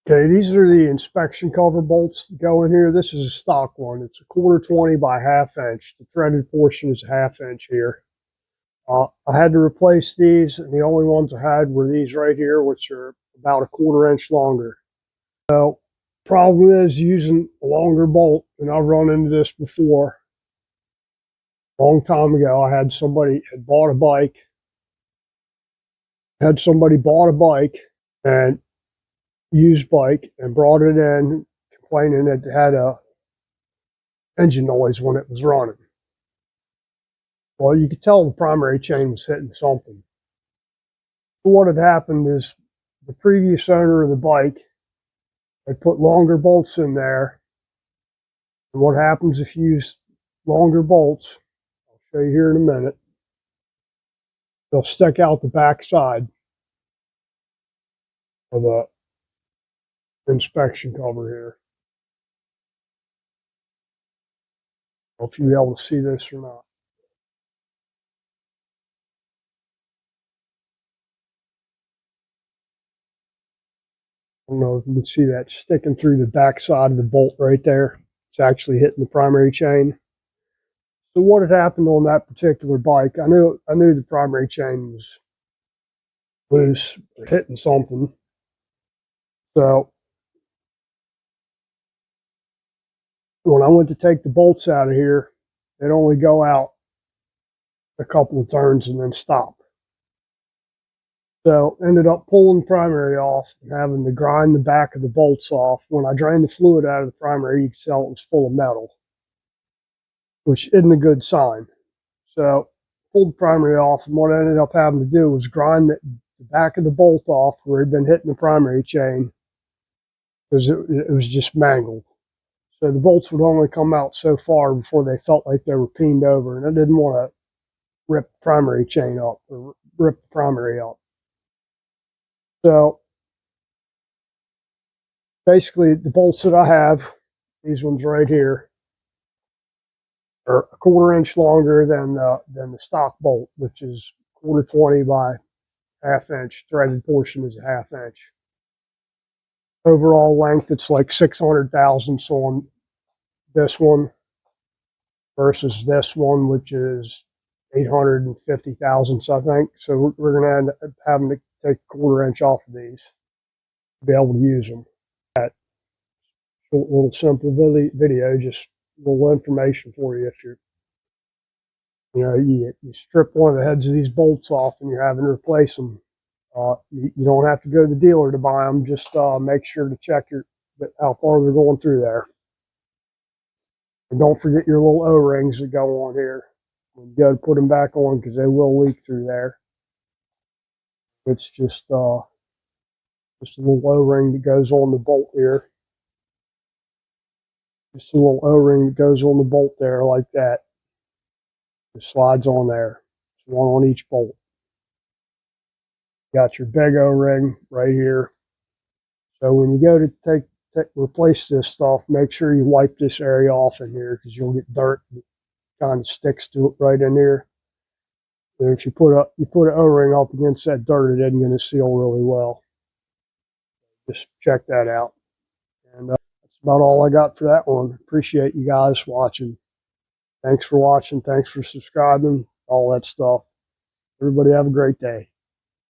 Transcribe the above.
Okay, these are the inspection cover bolts that go in here. This is a stock one. It's a 1/4 20 by 1/2 inch. The threaded portion is 1/2 inch here. I had to replace these, and the only ones I had were these right here, which are about a 1/4 inch longer. So, problem is using a longer bolt, and I've run into this before. A long time ago, I had somebody had bought a bike, and used bike, and brought it in complaining that it had a engine noise when it was running. Well, you could tell the primary chain was hitting something. So what had happened is the previous owner of the bike had put longer bolts in there. And what happens if you use longer bolts, I'll show you here in a minute, they'll stick out the back side of the inspection cover here. I don't know if you'll be able to see this or not. I don't know if you can see that sticking through the back side of the bolt right there. It's actually hitting the primary chain. So what had happened on that particular bike, I knew the primary chain was loose or hitting something. So when I went to take the bolts out of here, they'd only go out a couple of turns and then stop. So ended up pulling the primary off and having to grind the back of the bolts off. When I drained the fluid out of the primary, you could tell it was full of metal, which isn't a good sign. So pulled the primary off, and what I ended up having to do was grind the back of the bolt off where it had been hitting the primary chain, because it was just mangled. So the bolts would only come out so far before they felt like they were peened over, and I didn't want to rip the primary chain up or rip the primary up. So basically the bolts that I have, these ones right here, are a 1/4 inch longer than the stock bolt, which is 1/4 20 by 1/2 inch. Threaded portion is a 1/2 inch. Overall length, it's like 600 thousandths on this one versus this one, which is 850 thousandths, I think. So we're going to end up having to take a 1/4 inch off of these to be able to use them. That short little simple video, just a little information for you. If you're, you strip one of the heads of these bolts off and you're having to replace them, you don't have to go to the dealer to buy them. Just make sure to check how far they're going through there. And don't forget your little O-rings that go on here. You got to put them back on because they will leak through there. It's just a little O-ring that goes on the bolt here. Just a little O-ring that goes on the bolt there like that. It slides on there. It's one on each bolt. Got your big O-ring right here. So when you go to replace this stuff, make sure you wipe this area off in here because you'll get dirt that kind of sticks to it right in here. And if you put an O-ring up against that dirt, it isn't going to seal really well. Just check that out. And that's about all I got for that one. Appreciate you guys watching. Thanks for watching. Thanks for subscribing. All that stuff. Everybody have a great day.